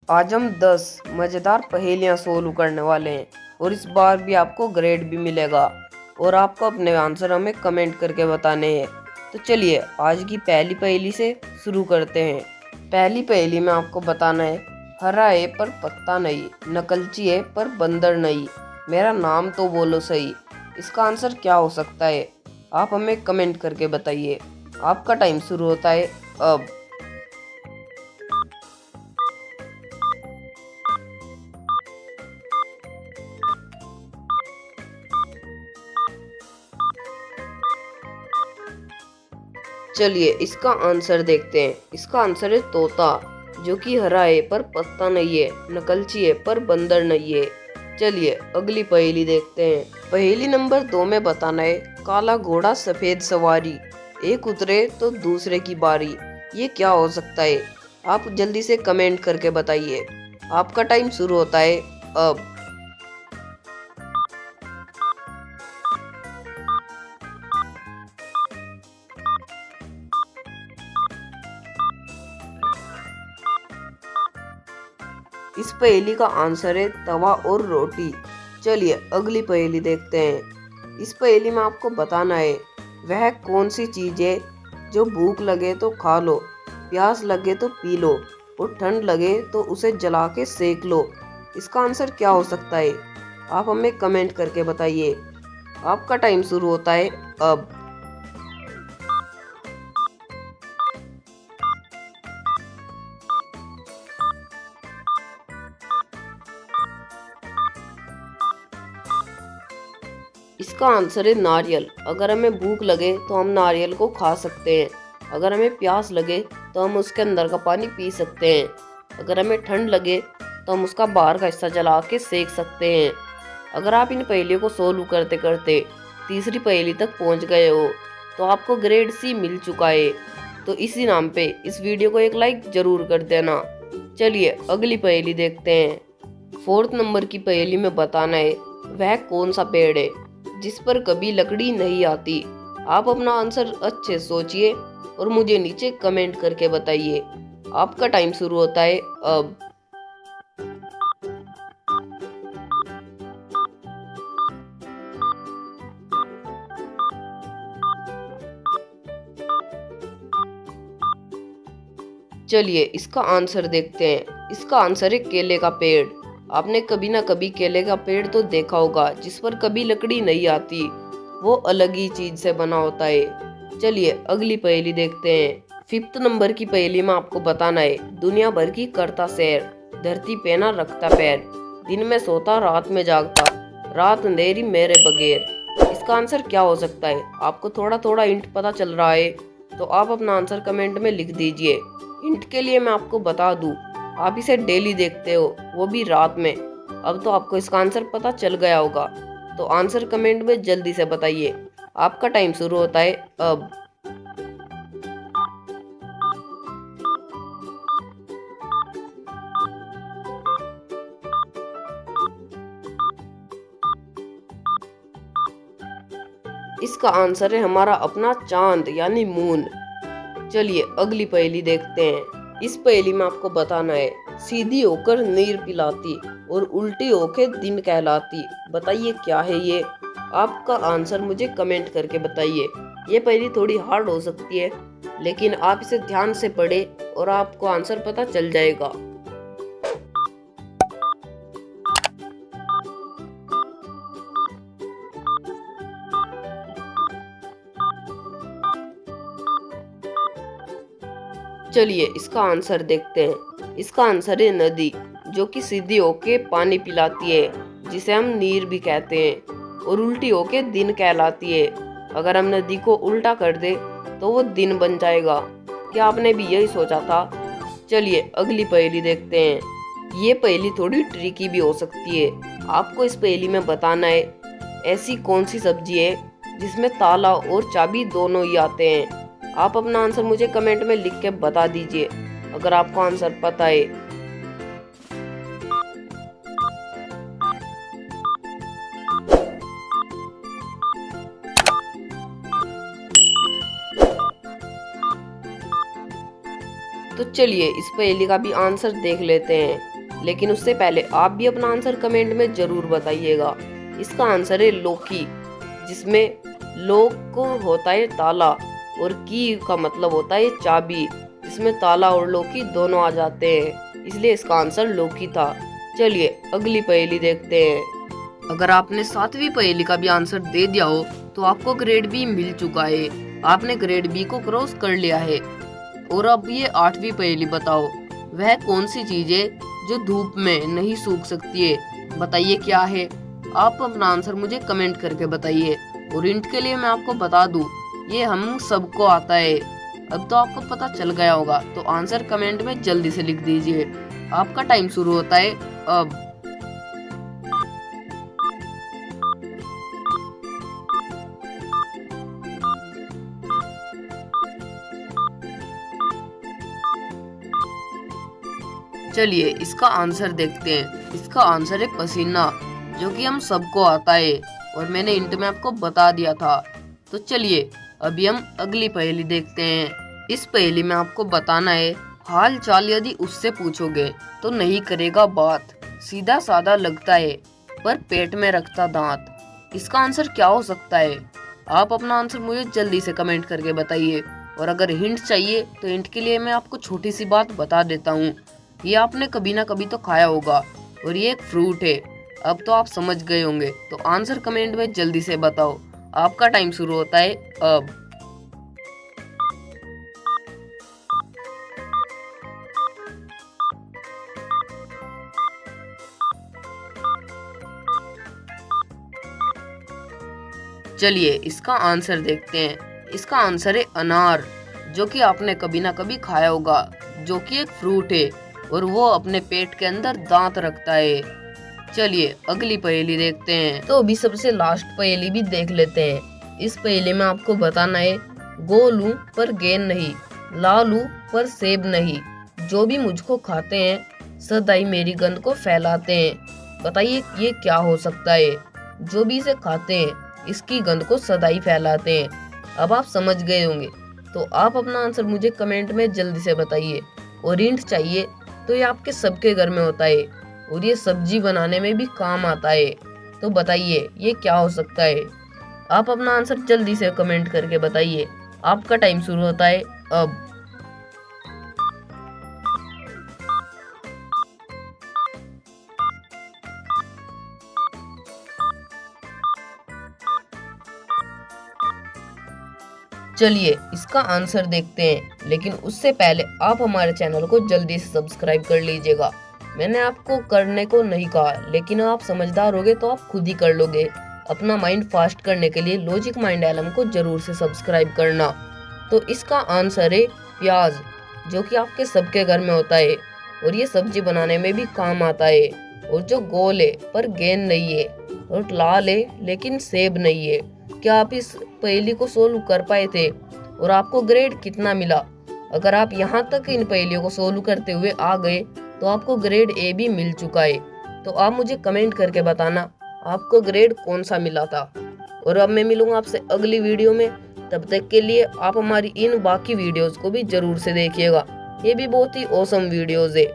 आज हम 10 मज़ेदार पहेलियाँ सोल्व करने वाले हैं और इस बार भी आपको ग्रेड भी मिलेगा और आपको अपने आंसर हमें कमेंट करके बताने हैं। तो चलिए आज की पहली पहेली से शुरू करते हैं। पहली पहेली में आपको बताना है, हरा है पर पत्ता नहीं, नकलची है पर बंदर नहीं, मेरा नाम तो बोलो सही। इसका आंसर क्या हो सकता है? आप हमें कमेंट करके बताइए। आपका टाइम शुरू होता है अब। चलिए इसका आंसर देखते हैं। इसका आंसर है तोता, जो कि हरा है पर पत्ता नहीं है, नकलची है पर बंदर नहीं है। चलिए अगली पहेली देखते हैं। पहेली नंबर 2 में बताना है, काला घोड़ा सफेद सवारी, एक उतरे तो दूसरे की बारी। ये क्या हो सकता है? आप जल्दी से कमेंट करके बताइए। आपका टाइम शुरू होता है अब। इस पहेली का आंसर है तवा और रोटी। चलिए अगली पहेली देखते हैं। इस पहेली में आपको बताना है, वह कौन सी चीज है जो भूख लगे तो खा लो, प्यास लगे तो पी लो और ठंड लगे तो उसे जला के सेक लो। इसका आंसर क्या हो सकता है? आप हमें कमेंट करके बताइए। आपका टाइम शुरू होता है अब। इसका आंसर है नारियल। अगर हमें भूख लगे तो हम नारियल को खा सकते हैं। अगर हमें प्यास लगे तो हम उसके अंदर का पानी पी सकते हैं। अगर हमें ठंड लगे तो हम उसका बाहर का हिस्सा जला के सेक सकते हैं। अगर आप इन पहेलियों को सोल्व करते करते तीसरी पहेली तक पहुंच गए हो तो आपको ग्रेड सी मिल चुका है। तो इसी नाम पे इस वीडियो को एक लाइक जरूर कर देना। चलिए अगली पहेली देखते हैं। 4th नंबर की पहेली में बताना है, वह कौन सा पेड़ है जिस पर कभी लकड़ी नहीं आती। आप अपना आंसर अच्छे सोचिए और मुझे नीचे कमेंट करके बताइए। आपका टाइम शुरू होता है अब। चलिए इसका आंसर देखते हैं। इसका आंसर है केले का पेड़। आपने कभी ना कभी केले का पेड़ तो देखा होगा जिस पर कभी लकड़ी नहीं आती। वो अलग ही चीज से बना होता है। चलिए अगली पहेली देखते हैं। 5th नंबर की पहेली में आपको बताना है, दुनिया भर की करता सैर, धरती पे ना रखता पैर, दिन में सोता रात में जागता, रात अंधेरी मेरे बगैर। इसका आंसर क्या हो सकता है? आपको थोड़ा थोड़ा हिंट पता चल रहा है तो आप अपना आंसर कमेंट में लिख दीजिए। हिंट के लिए मैं आपको बता दूं, आप इसे डेली देखते हो, वो भी रात में। अब तो आपको इसका आंसर पता चल गया होगा। तो आंसर कमेंट में जल्दी से बताइए। आपका टाइम शुरू होता है अब। इसका आंसर है हमारा अपना चांद यानी मून। चलिए अगली पहेली देखते हैं। इस पहेली में आपको बताना है, सीधी होकर नीर पिलाती और उल्टी होकर दिन कहलाती। बताइए क्या है ये? आपका आंसर मुझे कमेंट करके बताइए। ये पहेली थोड़ी हार्ड हो सकती है, लेकिन आप इसे ध्यान से पढ़े और आपको आंसर पता चल जाएगा। चलिए इसका आंसर देखते हैं। इसका आंसर है नदी, जो कि सीधी होके पानी पिलाती है, जिसे हम नीर भी कहते हैं, और उल्टी होके दिन कहलाती है। अगर हम नदी को उल्टा कर दे तो वो दिन बन जाएगा। क्या आपने भी यही सोचा था? चलिए अगली पहेली देखते हैं। ये पहेली थोड़ी ट्रिकी भी हो सकती है। आपको इस पहेली में बताना है, ऐसी कौन सी सब्जी है जिसमें ताला और चाबी दोनों ही आते हैं। आप अपना आंसर मुझे कमेंट में लिख के बता दीजिए अगर आपको आंसर पता है। तो चलिए इस पहेली का भी आंसर देख लेते हैं। लेकिन उससे पहले आप भी अपना आंसर कमेंट में जरूर बताइएगा। इसका आंसर है लौकी, जिसमें लोक को होता है ताला और की का मतलब होता है चाबी, जिसमें ताला और लौकी दोनों आ जाते हैं, इसलिए इसका आंसर लौकी था। चलिए अगली पहेली देखते हैं। अगर आपने 7वीं पहेली का भी आंसर दे दिया हो तो आपको ग्रेड बी मिल चुका है। आपने ग्रेड बी को क्रॉस कर लिया है। और अब ये 8वीं पहेली बताओ, वह कौन सी चीज है जो धूप में नहीं सूख सकती है? बताइए क्या है। आप अपना आंसर मुझे कमेंट करके बताइए। और हिंट के लिए मैं आपको बता दूं, ये हम सबको आता है। अब तो आपको पता चल गया होगा, तो आंसर कमेंट में जल्दी से लिख दीजिए। आपका टाइम शुरू होता है अब। चलिए इसका आंसर देखते हैं। इसका आंसर है पसीना, जो कि हम सबको आता है और मैंने हिंट में आपको बता दिया था। तो चलिए अभी हम अगली पहेली देखते हैं। इस पहेली में आपको बताना है, हाल चाल यदि उससे पूछोगे तो नहीं करेगा बात, सीधा साधा लगता है पर पेट में रखता दांत। इसका आंसर क्या हो सकता है? आप अपना आंसर मुझे जल्दी से कमेंट करके बताइए। और अगर हिंट चाहिए तो हिंट के लिए मैं आपको छोटी सी बात बता देता हूँ। ये आपने कभी ना कभी तो खाया होगा और ये एक फ्रूट है। अब तो आप समझ गए होंगे, तो आंसर कमेंट में जल्दी से बताओ। आपका टाइम शुरू होता है अब। चलिए इसका आंसर देखते हैं। इसका आंसर है अनार, जो कि आपने कभी ना कभी खाया होगा, जो कि एक फ्रूट है और वो अपने पेट के अंदर दांत रखता है। चलिए अगली पहेली देखते हैं। तो अभी सबसे लास्ट पहेली भी देख लेते हैं। इस पहेली में आपको बताना है, गोल हूं पर गेंद नहीं, लाल हूं पर सेब नहीं, जो भी मुझको खाते हैं सदाई मेरी गंध को फैलाते हैं। बताइए ये क्या हो सकता है? जो भी इसे खाते हैं इसकी गंध को सदाई फैलाते हैं। अब आप समझ गए होंगे, तो आप अपना आंसर मुझे कमेंट में जल्दी से बताइए। और हिंट चाहिए तो ये आपके सबके घर में होता है और ये सब्जी बनाने में भी काम आता है। तो बताइए ये क्या हो सकता है? आप अपना आंसर जल्दी से कमेंट करके बताइए। आपका टाइम शुरू होता है अब। चलिए इसका आंसर देखते हैं, लेकिन उससे पहले आप हमारे चैनल को जल्दी से सब्सक्राइब कर लीजिएगा। मैंने आपको करने को नहीं कहा, लेकिन आप समझदार होगे तो आप खुद ही कर लोगे। अपना माइंड फास्ट करने के लिए लॉजिक माइंड एलम को जरूर से सब्सक्राइब करना। तो इसका आंसर है प्याज, जो कि आपके सबके घर में होता है और ये सब्जी बनाने में भी काम आता है। और जो गोल है पर गेंद नहीं है और लाल है लेकिन सेब नहीं है। क्या आप इस पहेली को सोल्व कर पाए थे? और आपको ग्रेड कितना मिला? अगर आप यहाँ तक इन पहेलियों को सोल्व करते हुए आ गए तो आपको ग्रेड ए भी मिल चुका है। तो आप मुझे कमेंट करके बताना आपको ग्रेड कौन सा मिला था। और अब मैं मिलूंगा आपसे अगली वीडियो में। तब तक के लिए आप हमारी इन बाकी वीडियोस को भी जरूर से देखिएगा। ये भी बहुत ही ऑसम वीडियोस है।